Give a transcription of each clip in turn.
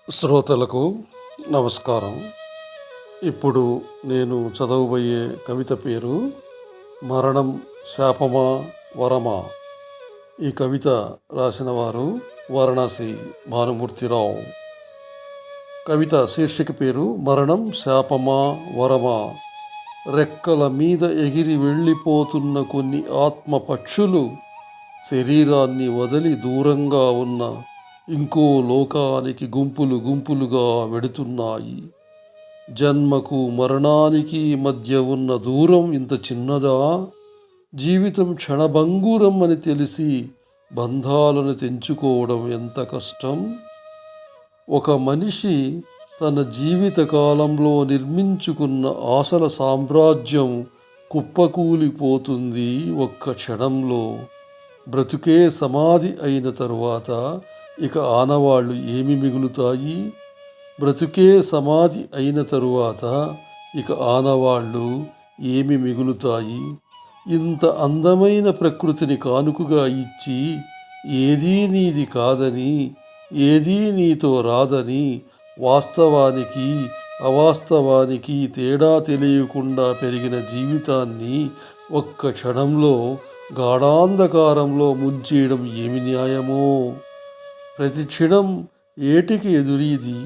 శ్రోతలకు నమస్కారం. ఇప్పుడు నేను చదవబోయే కవిత పేరు మరణం శాపమా వరమా. ఈ కవిత రాసిన వారు వారణాసి భానుమూర్తిరావు. కవిత శీర్షిక పేరు మరణం శాపమా వరమా. రెక్కల మీద ఎగిరి వెళ్ళిపోతున్న కొన్ని ఆత్మ పక్షులు శరీరాన్ని వదిలి దూరంగా ఉన్న ఇంకో లోకానికి గుంపులు గుంపులుగా వెడుతున్నాయి. జన్మకు మరణానికి మధ్య ఉన్న దూరం ఇంత చిన్నదా? జీవితం క్షణభంగురం అని తెలిసి బంధాలను తెంచుకోవడం ఎంత కష్టం. ఒక మనిషి తన జీవిత కాలంలో నిర్మించుకున్న ఆశల సామ్రాజ్యం కుప్పకూలిపోతుంది ఒక్క క్షణంలో. బ్రతుకే సమాధి అయిన తరువాత ఇక ఆనవాళ్ళు ఏమి మిగులుతాయి? బ్రతుకే సమాధి అయిన తరువాత ఇక ఆనవాళ్ళు ఏమి మిగులుతాయి? ఇంత అందమైన ప్రకృతిని కానుకగా ఇచ్చి ఏదీ నీది కాదని, ఏదీ నీతో రాదని, వాస్తవానికి అవాస్తవానికి తేడా తెలియకుండా పెరిగిన జీవితాన్ని ఒక్క క్షణంలో గాఢాంధకారంలో ముంచేయడం ఏమి న్యాయమో. ప్రతి క్షణం ఏటికి ఎదురీది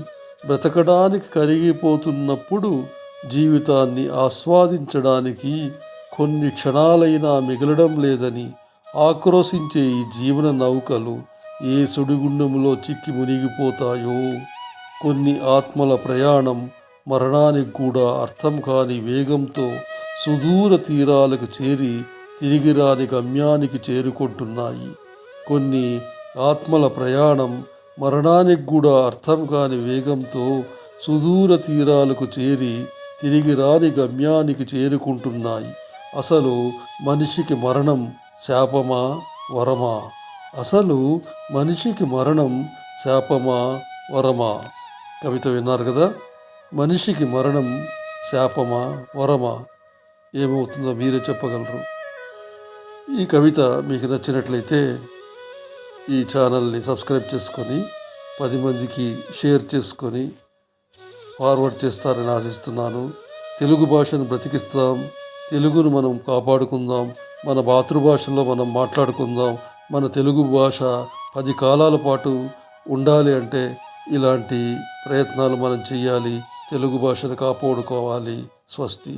బ్రతకడానికి కరిగిపోతున్నప్పుడు జీవితాన్ని ఆస్వాదించడానికి కొన్ని క్షణాలైనా మిగలడం లేదని ఆక్రోశించే ఈ జీవన నౌకలు ఏ సుడిగుండంలో చిక్కి మునిగిపోతాయో. కొన్ని ఆత్మల ప్రయాణం మరణానికి కూడా అర్థం కాని వేగంతో సుదూర తీరాలకు చేరి తిరిగి రాని గమ్యానికి చేరుకుంటున్నాయి. కొన్ని ఆత్మల ప్రయాణం మరణానికి కూడా అర్థం కాని వేగంతో సుదూర తీరాలకు చేరి తిరిగి రాని గమ్యానికి చేరుకుంటున్నాయి. అసలు మనిషికి మరణం శాపమా వరమా? అసలు మనిషికి మరణం శాపమా వరమా? కవిత విన్నారు కదా. మనిషికి మరణం శాపమా వరమా? ఏమవుతుందో మీరే చెప్పగలరు. ఈ కవిత మీకు నచ్చినట్లయితే ఈ ఛానల్ని సబ్స్క్రైబ్ చేసుకొని 10 మందికి షేర్ చేసుకొని ఫార్వర్డ్ చేస్తారని ఆశిస్తున్నాను. తెలుగు భాషను బ్రతికిస్తాం, తెలుగును మనం కాపాడుకుందాం, మన మాతృభాషలో మనం మాట్లాడుకుందాం. మన తెలుగు భాష 10 కాలాల పాటు ఉండాలి అంటే ఇలాంటి ప్రయత్నాలు మనం చేయాలి. తెలుగు భాషను కాపాడుకోవాలి. స్వస్తి.